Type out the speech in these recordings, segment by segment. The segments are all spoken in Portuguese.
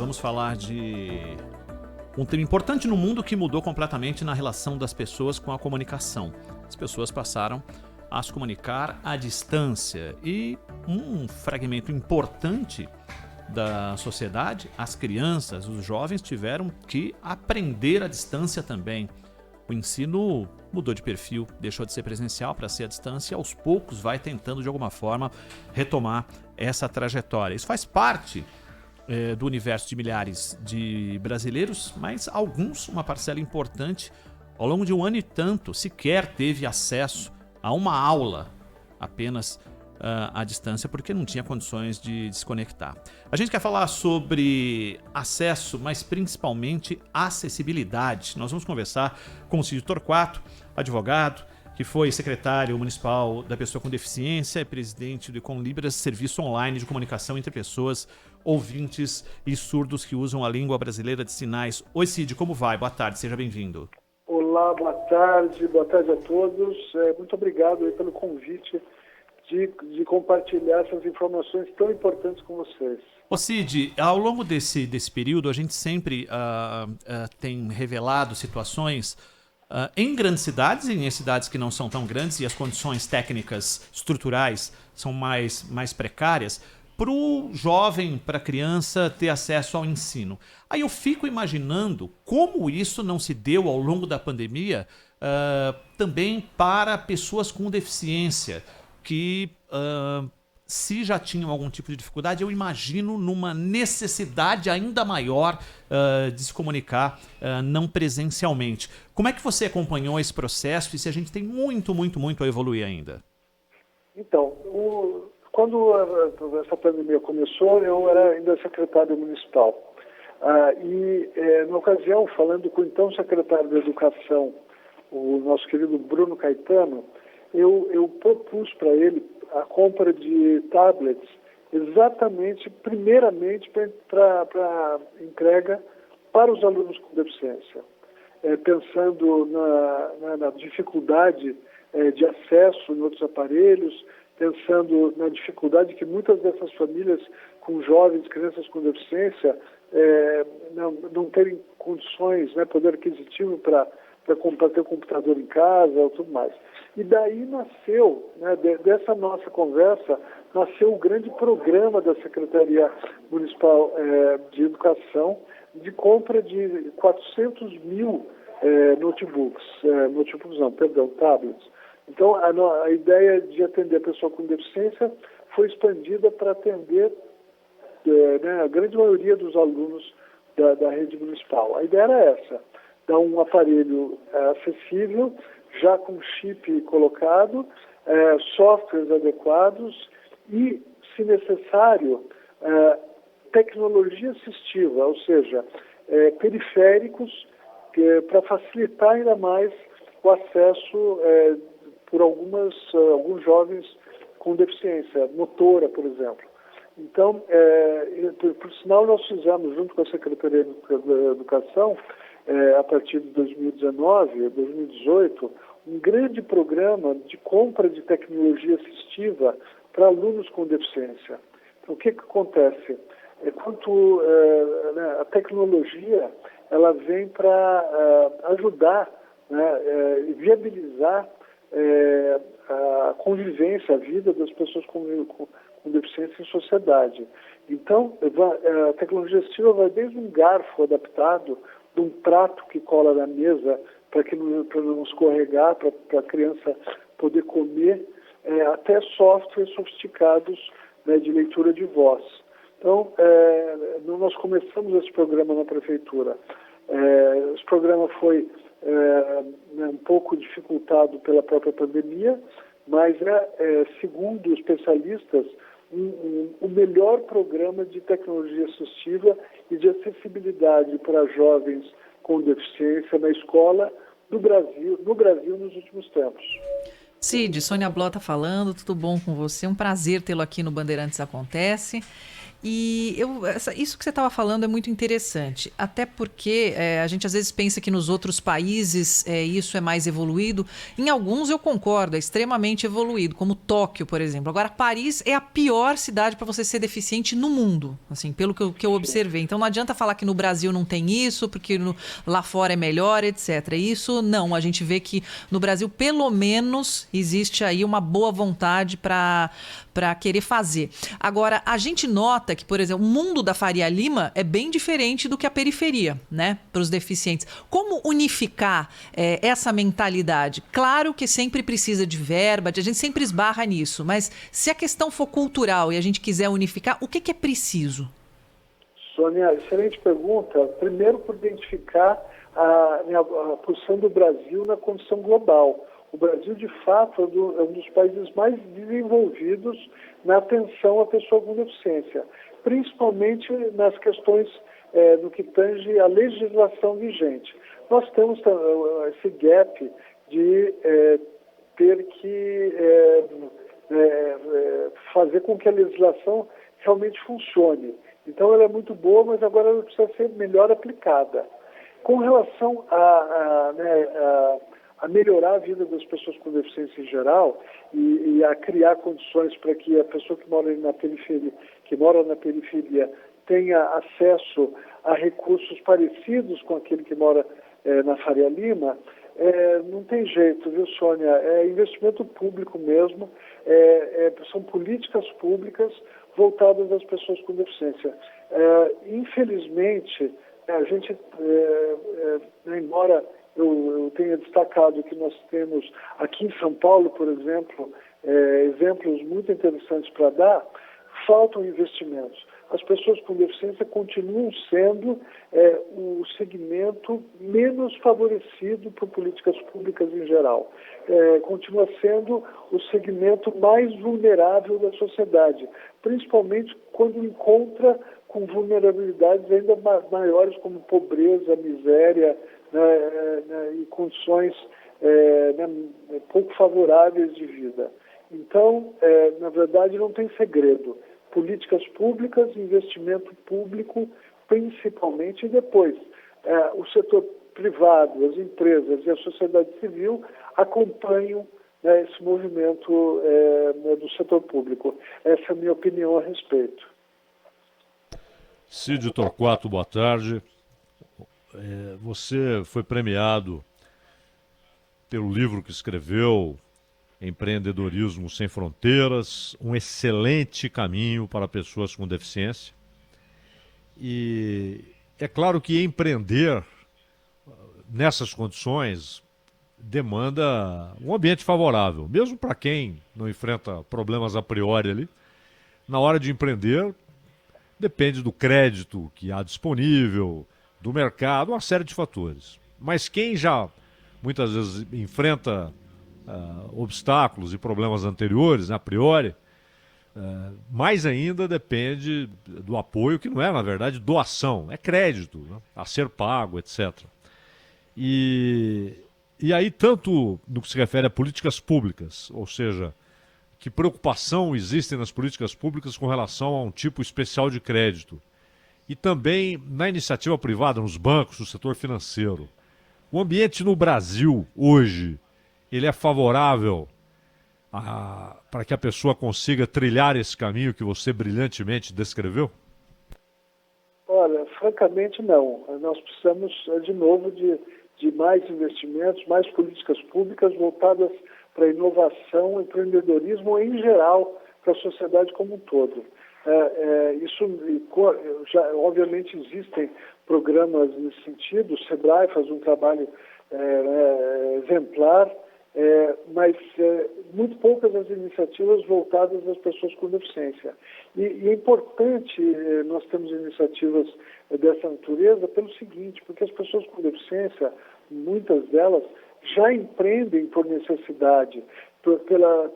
vamos falar de um tema importante no mundo que mudou completamente na relação das pessoas com a comunicação. As pessoas passaram a se comunicar à distância e um fragmento importante da sociedade, as crianças, os jovens tiveram que aprender à distância também. O ensino mudou de perfil, deixou de ser presencial para ser à distância e aos poucos vai tentando de alguma forma retomar essa trajetória. Isso faz parte do universo de milhares de brasileiros, mas alguns, uma parcela importante, ao longo de um ano e tanto, sequer teve acesso a uma aula apenas à distância, porque não tinha condições de se conectar. A gente quer falar sobre acesso, mas principalmente acessibilidade. Nós vamos conversar com o Cid Torquato, advogado, que foi secretário municipal da pessoa com deficiência e presidente do Econlibras, serviço online de comunicação entre pessoas ouvintes e surdos que usam a língua brasileira de sinais. Oi, Cid, como vai? Boa tarde, seja bem-vindo. Olá, boa tarde a todos. Muito obrigado aí pelo convite de compartilhar essas informações tão importantes com vocês. Ô Cid, ao longo desse período, a gente sempre tem revelado situações em grandes cidades e em cidades que não são tão grandes e as condições técnicas estruturais são mais precárias, para o jovem, para a criança ter acesso ao ensino. Aí eu fico imaginando como isso não se deu ao longo da pandemia também para pessoas com deficiência, que se já tinham algum tipo de dificuldade, eu imagino numa necessidade ainda maior de se comunicar não presencialmente. Como é que você acompanhou esse processo e se a gente tem muito a evoluir ainda? Então, quando essa pandemia começou, eu era ainda secretário municipal. Na ocasião, falando com o então secretário da Educação, o nosso querido Bruno Caetano, eu propus para ele a compra de tablets primeiramente para entrega para os alunos com deficiência, pensando na dificuldade de acesso em outros aparelhos, pensando na dificuldade que muitas dessas famílias com jovens, crianças com deficiência, não terem condições, poder aquisitivo para ter um computador em casa ou tudo mais. E daí nasceu, dessa nossa conversa, nasceu o grande programa da Secretaria Municipal de Educação de compra de 400 mil tablets. Então, a ideia de atender a pessoa com deficiência foi expandida para atender a grande maioria dos alunos da rede municipal. A ideia era essa: dar um aparelho acessível, já com chip colocado, softwares adequados e, se necessário, tecnologia assistiva, ou seja, periféricos para facilitar ainda mais o acesso por alguns jovens com deficiência motora, por exemplo. Então, por sinal, nós fizemos, junto com a Secretaria da Educação, a partir de 2019, 2018, um grande programa de compra de tecnologia assistiva para alunos com deficiência. Então, o que acontece? A tecnologia ela vem para ajudar e viabilizar a convivência, a vida das pessoas com deficiência em sociedade. Então, a tecnologia assistiva vai desde um garfo adaptado, de um prato que cola na mesa para não escorregar, para a criança poder comer, até softwares sofisticados de leitura de voz. Então, nós começamos esse programa na prefeitura. Esse programa foi um pouco dificultado pela própria pandemia, mas segundo especialistas, o melhor programa de tecnologia assistiva e de acessibilidade para jovens com deficiência na escola no Brasil nos últimos tempos. Cid, Sônia Blota falando, tudo bom com você? Um prazer tê-lo aqui no Bandeirantes Acontece. E isso que você estava falando é muito interessante, até porque a gente às vezes pensa que nos outros países isso é mais evoluído. Em alguns eu concordo, é extremamente evoluído, como Tóquio, por exemplo. Agora, Paris é a pior cidade para você ser deficiente no mundo, assim, pelo que eu observei. Então não adianta falar que no Brasil não tem isso, porque lá fora é melhor, etc. Isso não, a gente vê que no Brasil pelo menos existe aí uma boa vontade para querer fazer. Agora, a gente nota que, por exemplo, o mundo da Faria Lima é bem diferente do que a periferia, né, para os deficientes. Como unificar essa mentalidade? Claro que sempre precisa de verba, a gente sempre esbarra nisso, mas se a questão for cultural e a gente quiser unificar, o que é preciso? Sônia, excelente pergunta. Primeiro, por identificar a posição do Brasil na condição global. O Brasil, de fato, é um dos países mais desenvolvidos na atenção à pessoa com deficiência, principalmente nas questões no que tange à legislação vigente. Nós temos esse gap de ter que fazer com que a legislação realmente funcione. Então, ela é muito boa, mas agora ela precisa ser melhor aplicada. Com relação a melhorar a vida das pessoas com deficiência em geral e a criar condições para que a pessoa que mora na periferia tenha acesso a recursos parecidos com aquele que mora na Faria Lima, não tem jeito, viu, Sônia? É investimento público mesmo, são políticas públicas voltadas às pessoas com deficiência. Infelizmente, a gente, embora eu tenha destacado que nós temos aqui em São Paulo, por exemplo, exemplos muito interessantes para dar, faltam investimentos. As pessoas com deficiência continuam sendo o segmento menos favorecido por políticas públicas em geral. Continua sendo o segmento mais vulnerável da sociedade, principalmente quando encontra com vulnerabilidades ainda maiores como pobreza, miséria, e condições pouco favoráveis de vida. Então, na verdade, não tem segredo. Políticas públicas, investimento público, principalmente, e depois o setor privado, as empresas e a sociedade civil acompanham esse movimento do setor público. Essa é a minha opinião a respeito. Cid Torquato, boa tarde. Você foi premiado pelo livro que escreveu, Empreendedorismo Sem Fronteiras, um excelente caminho para pessoas com deficiência. E é claro que empreender nessas condições demanda um ambiente favorável, mesmo para quem não enfrenta problemas a priori ali. Na hora de empreender, depende do crédito que há disponível, do mercado, uma série de fatores. Mas quem já muitas vezes enfrenta obstáculos e problemas anteriores, a priori, mais ainda depende do apoio, que não é, na verdade, doação, é crédito, né, a ser pago, etc. E aí, tanto no que se refere a políticas públicas, ou seja, que preocupação existe nas políticas públicas com relação a um tipo especial de crédito, e também na iniciativa privada, nos bancos, no setor financeiro. O ambiente no Brasil, hoje, ele é favorável para que a pessoa consiga trilhar esse caminho que você brilhantemente descreveu? Olha, francamente não. Nós precisamos, de novo, de mais investimentos, mais políticas públicas voltadas para a inovação, empreendedorismo em geral, para a sociedade como um todo. Obviamente existem programas nesse sentido, o SEBRAE faz um trabalho exemplar, mas muito poucas as iniciativas voltadas às pessoas com deficiência. E é importante nós termos iniciativas dessa natureza pelo seguinte, porque as pessoas com deficiência, muitas delas, já empreendem por necessidade, pela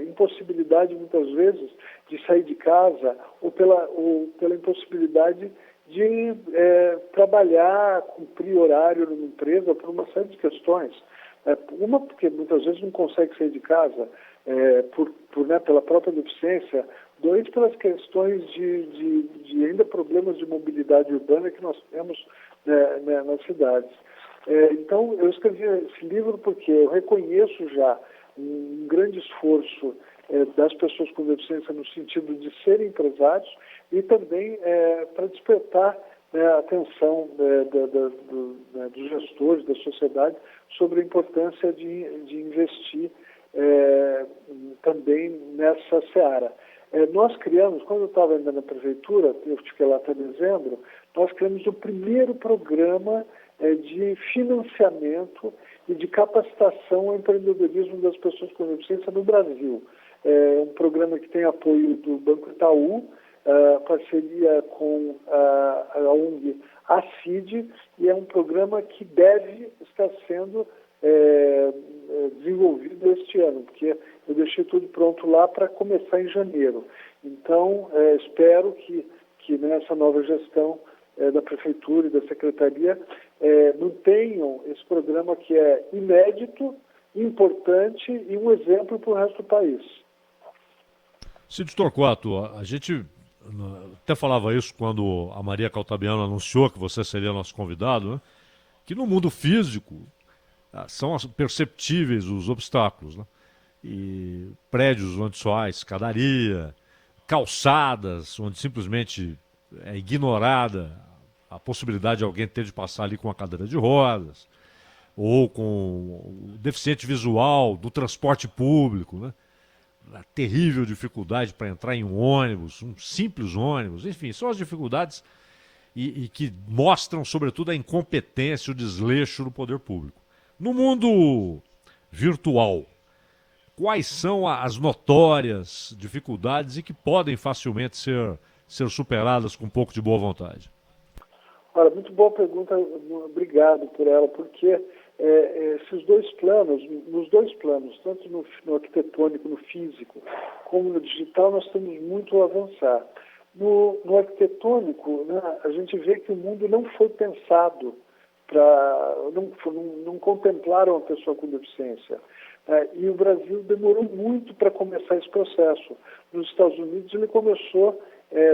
impossibilidade, muitas vezes, de sair de casa ou pela impossibilidade de trabalhar, cumprir horário numa empresa por uma série de questões. Uma, porque muitas vezes não consegue sair de casa pela própria deficiência, Dois, pelas questões de ainda problemas de mobilidade urbana que nós temos, né, nas cidades. Então, eu escrevi esse livro porque eu reconheço já um grande esforço das pessoas com deficiência no sentido de serem empresários e também para despertar, né, a atenção dos gestores, da sociedade, sobre a importância de investir também nessa seara. Nós criamos, quando eu estava ainda na prefeitura, eu fiquei lá até dezembro, nós criamos o primeiro programa de financiamento e de capacitação ao empreendedorismo das pessoas com deficiência no Brasil. É um programa que tem apoio do Banco Itaú, parceria com a ONG ACID, e é um programa que deve estar sendo desenvolvido este ano, porque eu deixei tudo pronto lá para começar em janeiro. Então, espero que nessa nova gestão da Prefeitura e da Secretaria mantenham esse programa que é inédito, importante e um exemplo para o resto do país. Cid Torquato, a gente até falava isso quando a Maria Caltabiano anunciou que você seria nosso convidado, né? Que no mundo físico são perceptíveis os obstáculos, né? E prédios onde só há escadaria, calçadas onde simplesmente é ignorada a possibilidade de alguém ter de passar ali com uma cadeira de rodas, ou com o deficiente visual do transporte público, né? A terrível dificuldade para entrar em um ônibus, um simples ônibus, enfim, são as dificuldades e que mostram, sobretudo, a incompetência, o desleixo do poder público. No mundo virtual, quais são as notórias dificuldades e que podem facilmente ser superadas com um pouco de boa vontade? Olha, muito boa pergunta, obrigado por ela, porque esses dois planos, nos dois planos, tanto no arquitetônico, no físico, como no digital, nós temos muito a avançar. No arquitetônico, né, a gente vê que o mundo não foi pensado não contemplaram a pessoa com deficiência. E o Brasil demorou muito para começar esse processo. Nos Estados Unidos ele começou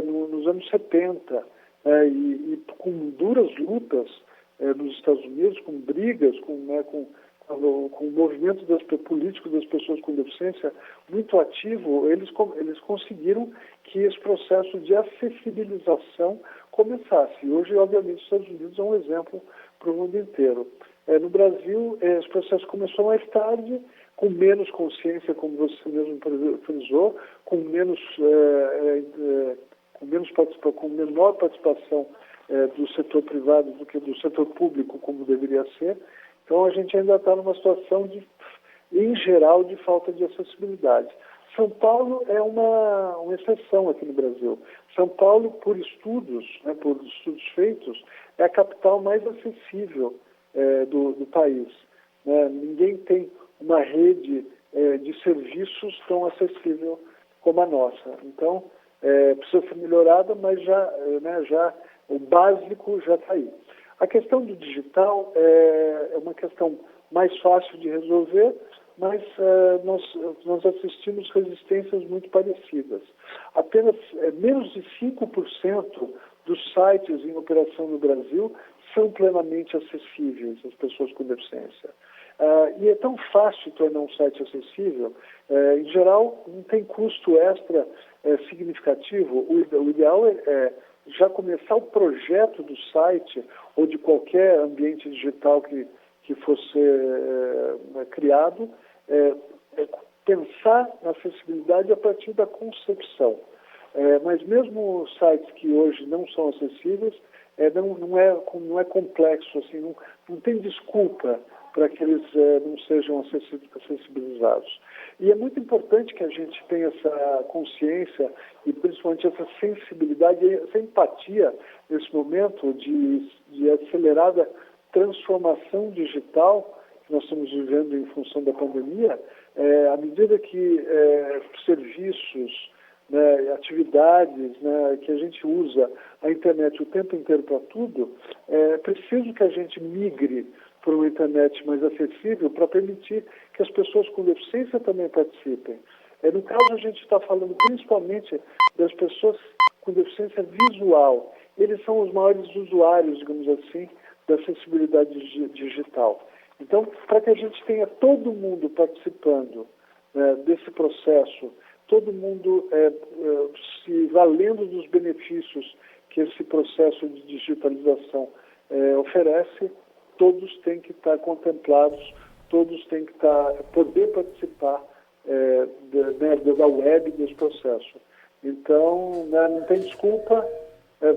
nos anos 70, e com duras lutas nos Estados Unidos, com brigas, com o movimento político das pessoas com deficiência muito ativo, eles conseguiram que esse processo de acessibilização começasse. E hoje, obviamente, os Estados Unidos é um exemplo para o mundo inteiro. No Brasil, esse processo começou mais tarde, com menos consciência, como você mesmo frisou, com menor participação do setor privado do que do setor público, como deveria ser. Então, a gente ainda está numa situação, em geral, de falta de acessibilidade. São Paulo é uma exceção aqui no Brasil. São Paulo, por estudos feitos, é a capital mais acessível do país. Ninguém tem uma rede de serviços tão acessível como a nossa. Então, precisa ser melhorada, mas já o básico já está aí. A questão do digital é uma questão mais fácil de resolver, mas nós assistimos resistências muito parecidas. Apenas menos de 5% dos sites em operação no Brasil são plenamente acessíveis às pessoas com deficiência. E é tão fácil tornar um site acessível, em geral não tem custo extra significativo. O ideal é já começar o projeto do site ou de qualquer ambiente digital que fosse criado, pensar na acessibilidade a partir da concepção. Mas mesmo sites que hoje não são acessíveis, não é complexo, assim, não tem desculpa para que eles não sejam acessibilizados. E é muito importante que a gente tenha essa consciência e principalmente essa sensibilidade, essa empatia nesse momento de acelerada transformação digital que nós estamos vivendo em função da pandemia. À medida que serviços, atividades, que a gente usa a internet o tempo inteiro para tudo, é preciso que a gente migre para uma internet mais acessível para permitir que as pessoas com deficiência também participem. No caso, a gente está falando principalmente das pessoas com deficiência visual. Eles são os maiores usuários, digamos assim, da acessibilidade digital. Então, para que a gente tenha todo mundo participando desse processo, todo mundo se valendo dos benefícios que esse processo de digitalização oferece, todos têm que estar contemplados, todos têm que poder participar da web desse processo. Então, não tem desculpa,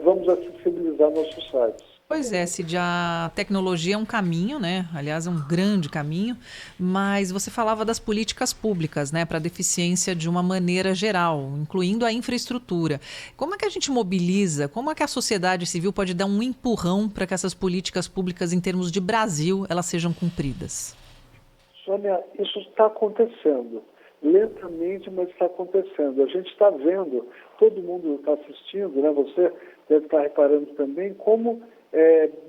vamos acessibilizar nossos sites. Pois é, Cid, a tecnologia é um caminho, né? Aliás, é um grande caminho, mas você falava das políticas públicas, né, para a deficiência de uma maneira geral, incluindo a infraestrutura. Como é que a gente mobiliza, como é que a sociedade civil pode dar um empurrão para que essas políticas públicas, em termos de Brasil, elas sejam cumpridas? Sônia, isso está acontecendo. Lentamente, mas está acontecendo. A gente está vendo, todo mundo está assistindo, né? Você deve estar reparando também como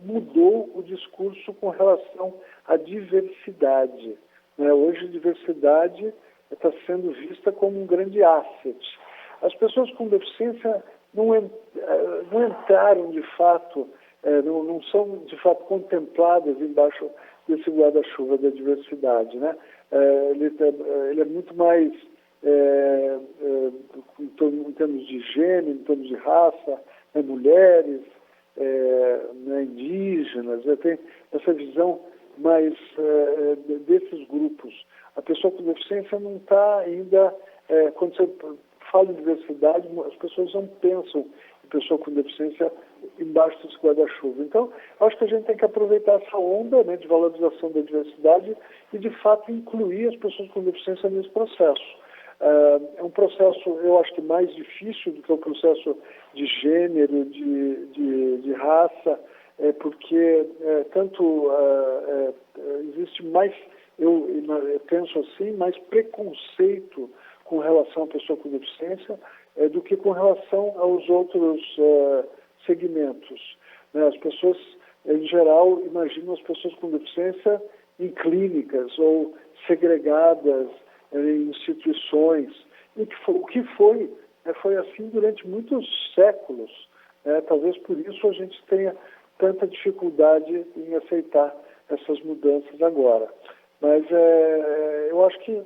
mudou o discurso com relação à diversidade. Né? Hoje a diversidade está sendo vista como um grande asset. As pessoas com deficiência não entraram de fato, não são de fato contempladas embaixo desse guarda-chuva da diversidade. Né? Ele é muito mais em termos de gênero, em termos de raça, mulheres, indígenas, tem essa visão mais desses grupos. A pessoa com deficiência não está ainda, quando você fala em diversidade, as pessoas não pensam em pessoa com deficiência embaixo desse guarda-chuva. Então, acho que a gente tem que aproveitar essa onda, né, de valorização da diversidade e, de fato, incluir as pessoas com deficiência nesse processo. É um processo, eu acho que mais difícil do que o processo de gênero, de raça, porque existe mais, eu penso assim, mais preconceito com relação à pessoa com deficiência do que com relação aos outros segmentos. Né? As pessoas, em geral, imaginam as pessoas com deficiência em clínicas ou segregadas em instituições, e o que foi assim durante muitos séculos. Talvez por isso a gente tenha tanta dificuldade em aceitar essas mudanças agora. Mas eu acho que,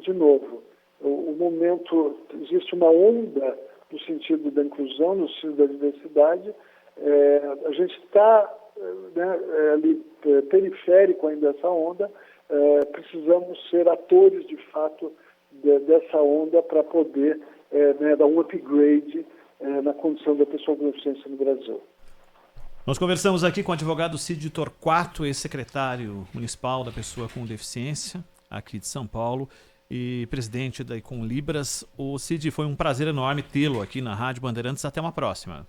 de novo, o momento, existe uma onda no sentido da inclusão, no sentido da diversidade. A gente está ali periférico ainda dessa onda. Precisamos ser atores, de fato, dessa onda para poder dar um upgrade na condição da pessoa com deficiência no Brasil. Nós conversamos aqui com o advogado Cid Torquato, ex-secretário municipal da pessoa com deficiência aqui de São Paulo e presidente da Econlibras. O Cid, foi um prazer enorme tê-lo aqui na Rádio Bandeirantes. Até uma próxima.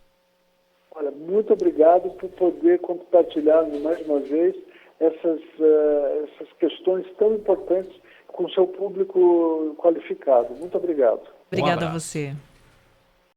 Olha, muito obrigado por poder compartilhar mais uma vez essas questões tão importantes com o seu público qualificado. Muito obrigado. Obrigada a você.